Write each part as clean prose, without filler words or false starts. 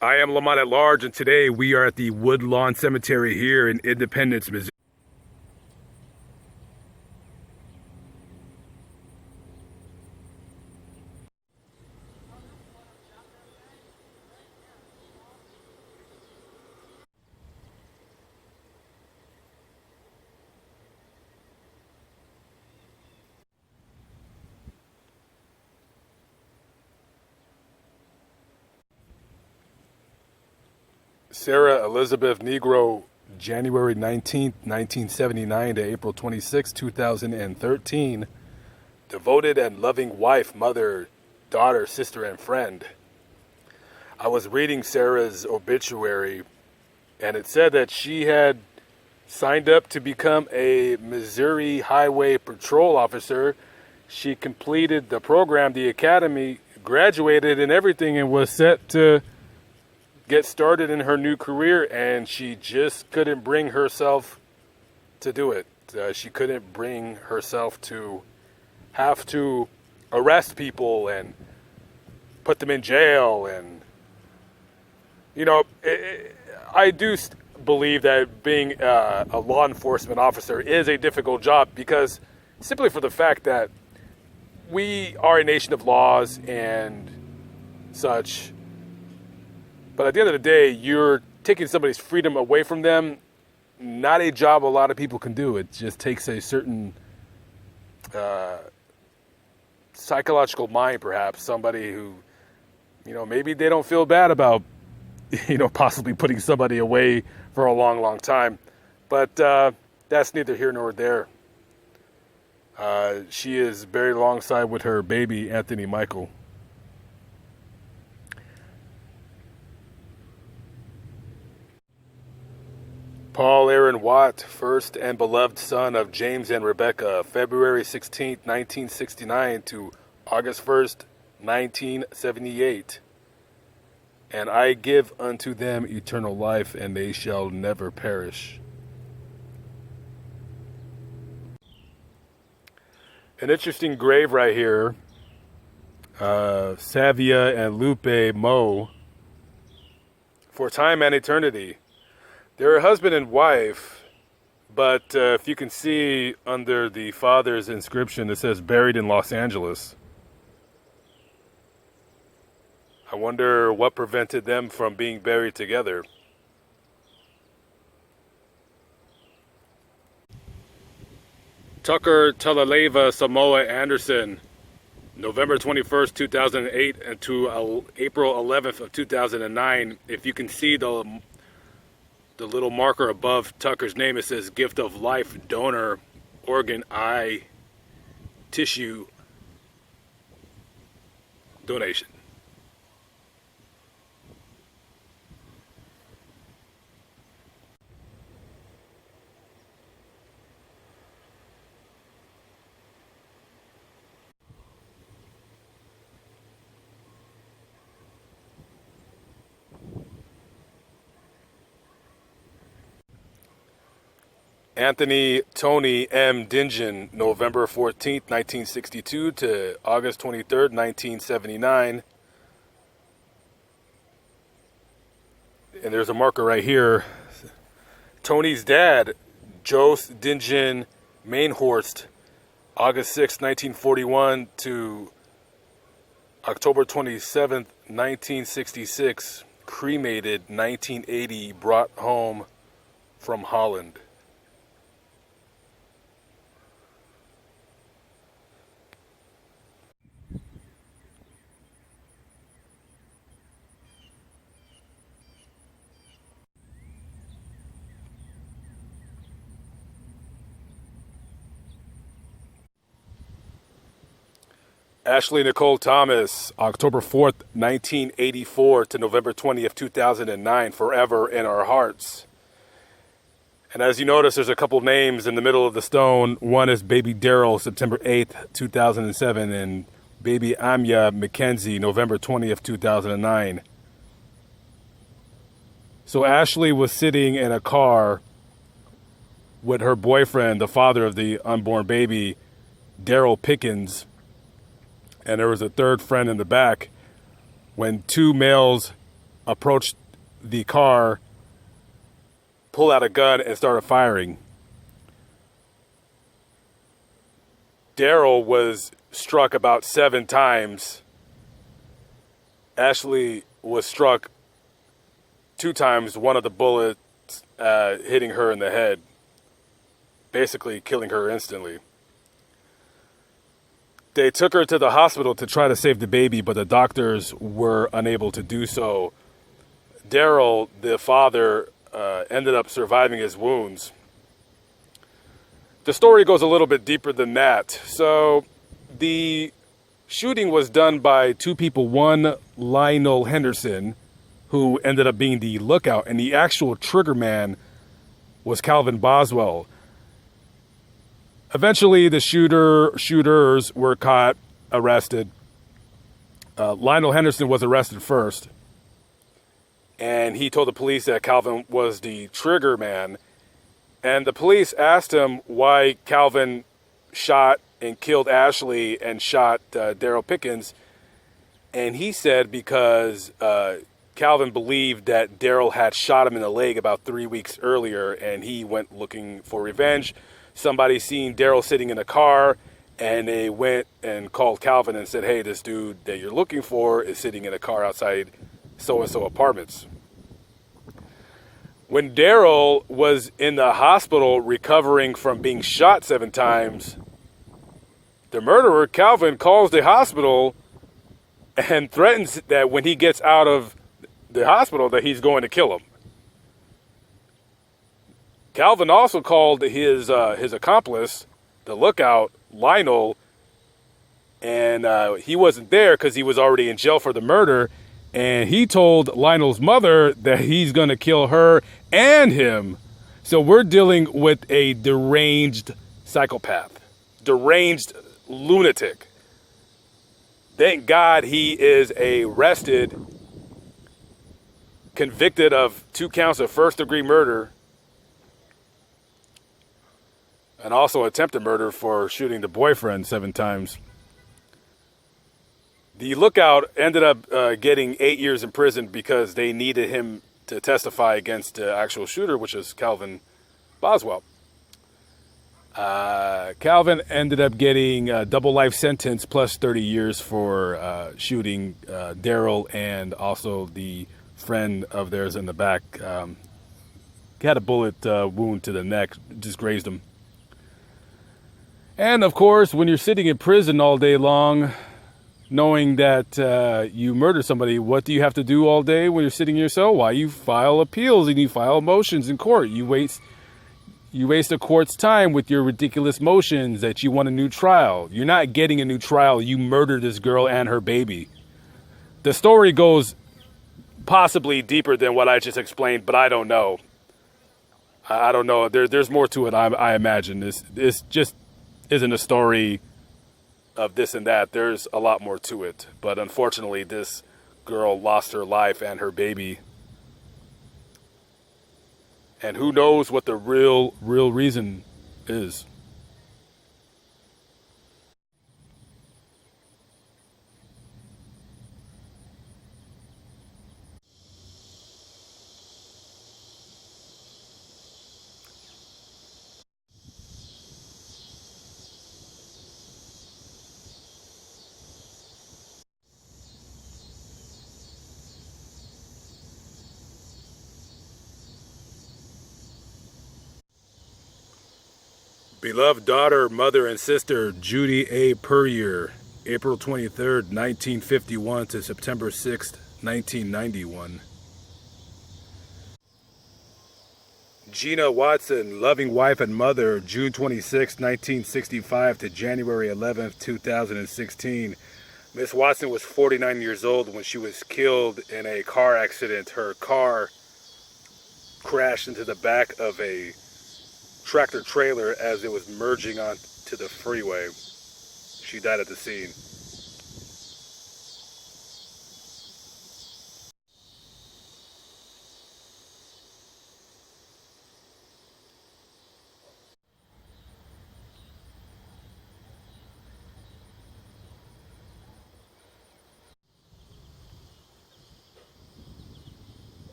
I am Lamont at Large, and today we are at the Woodlawn Cemetery here in Independence, Missouri. Sarah Elizabeth Negro, January 19th, 1979 to April 26, 2013. Devoted and loving wife, mother, daughter, sister, and friend. I was reading Sarah's obituary, and it said that she had signed up to become a Missouri Highway Patrol officer. She completed the program, the academy, graduated and everything, and was set to get started in her new career, and she just couldn't bring herself to do it. She couldn't bring herself to have to arrest people and put them in jail. And, you know, I do believe that being a law enforcement officer is a difficult job, because simply for the fact that we are a nation of laws and such. But at the end of the day, you're taking somebody's freedom away from them. Not a job a lot of people can do. It just takes a certain psychological mind, perhaps. Somebody who, maybe they don't feel bad about, possibly putting somebody away for a long, long time. But that's neither here nor there. She is buried alongside with her baby, Anthony Michael. Paul Aaron Watt, first and beloved son of James and Rebecca, February 16, 1969 to August 1st, 1978. And I give unto them eternal life, and they shall never perish. An interesting grave right here. Savia and Lupe Moe, for time and eternity. They're a husband and wife, but if you can see under the father's inscription, it says buried in Los Angeles. I wonder what prevented them from being buried together. Tucker TALAILEVA Samoa Anderson, November 21st, 2008 and to April 11th of 2009. If you can see the little marker above Tucker's name, it says gift of life, donor, organ, eye, tissue, donation. Anthony Tony M. Dingen, November 14th, 1962 to August 23rd, 1979. And there's a marker right here. Tony's dad, Jos Dingen Mainhorst, August 6th, 1941 to October 27th, 1966. Cremated 1980, brought home from Holland. Ashley Nicole Thomas, October 4th, 1984 to November 20th, 2009, forever in our hearts. And as you notice, there's a couple names in the middle of the stone. One is baby Daryl, September 8th, 2007, and baby Amya McKenzie, November 20th, 2009. So Ashley was sitting in a car with her boyfriend, the father of the unborn baby, Daryl Pickens, and there was a third friend in the back when two males approached the car, pulled out a gun, and started firing. Daryl was struck about 7 times. Ashley was struck 2 times, one of the bullets hitting her in the head, basically killing her instantly. They took her to the hospital to try to save the baby, but the doctors were unable to do so. Daryl, the father, ended up surviving his wounds. The story goes a little bit deeper than that. So the shooting was done by 2 people. One, Lionel Henderson, who ended up being the lookout, and the actual trigger man was Calvin Boswell. Eventually, the shooters were caught, arrested. Lionel Henderson was arrested first, and he told the police that Calvin was the trigger man. And the police asked him why Calvin shot and killed Ashley and shot Daryl Pickens. And he said because Calvin believed that Daryl had shot him in the leg about 3 weeks earlier, and he went looking for revenge. Somebody seen Daryl sitting in a car, and they went and called Calvin and said, hey, this dude that you're looking for is sitting in a car outside so-and-so apartments. When Daryl was in the hospital recovering from being shot 7 times, the murderer, Calvin, calls the hospital and threatens that when he gets out of the hospital that he's going to kill him. Calvin also called his accomplice, the lookout, Lionel, and he wasn't there because he was already in jail for the murder. And he told Lionel's mother that he's going to kill her and him. So we're dealing with a deranged psychopath, deranged lunatic. Thank God he is arrested, convicted of 2 counts of first-degree murder, and also attempted murder for shooting the boyfriend 7 times. The lookout ended up getting 8 years in prison because they needed him to testify against the actual shooter, which is Calvin Boswell. Calvin ended up getting a double life sentence plus 30 years for shooting Daryl and also the friend of theirs in the back. He had a bullet wound to the neck, just grazed him. And of course, when you're sitting in prison all day long, knowing that you murdered somebody, what do you have to do all day when you're sitting in your cell? Why? You file appeals and you file motions in court. You waste the court's time with your ridiculous motions that you want a new trial. You're not getting a new trial. You murdered this girl and her baby. The story goes possibly deeper than what I just explained, but I don't know. I don't know. There's more to it, I imagine. This just isn't a story of this and that. There's a lot more to it. But unfortunately, this girl lost her life and her baby. And who knows what the real reason is. Beloved daughter, mother, and sister, Judy A. Puryear, April 23rd, 1951 to September 6th, 1991. Gina Watson, loving wife and mother, June 26, 1965 to January 11th, 2016. Miss Watson was 49 years old when she was killed in a car accident. Her car crashed into the back of a tractor trailer as it was merging onto the freeway. She died at the scene.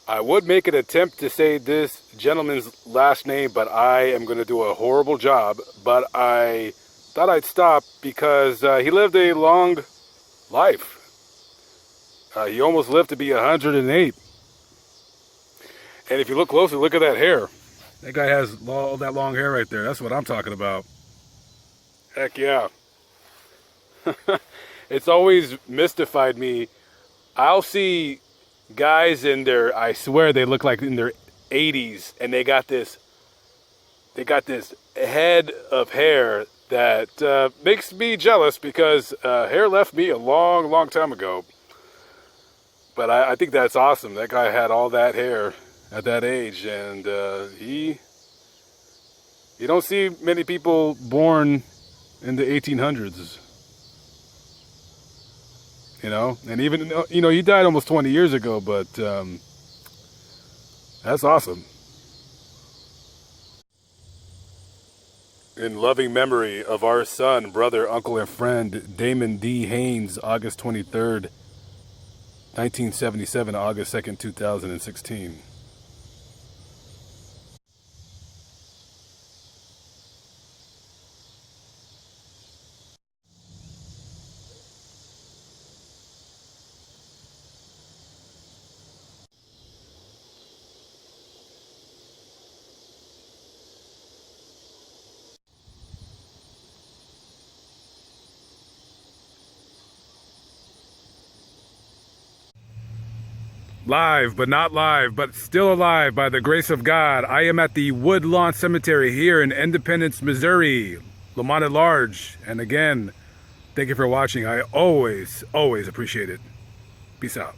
I would make an attempt to say this gentleman's last name, but I am going to do a horrible job. But I thought I'd stop because he lived a long life. He almost lived to be 108. And if you look closely, look at that hair. That guy has all that long hair right there. That's what I'm talking about. Heck yeah. It's always mystified me. I'll see guys in their, I swear they look like in their 80s, and they got this head of hair that makes me jealous because hair left me a long time ago. But I think that's awesome. That guy had all that hair at that age, and you don't see many people born in the 1800s. You know, and even, you know, he died almost 20 years ago, but that's awesome. In loving memory of our son, brother, uncle, and friend, Damon D. Haynes, August 23rd, 1977, August 2nd, 2016. Live, but not live, but still alive by the grace of God. I am at the Woodlawn Cemetery here in Independence, Missouri, Lamont at large. And again, thank you for watching. I always appreciate it. Peace out.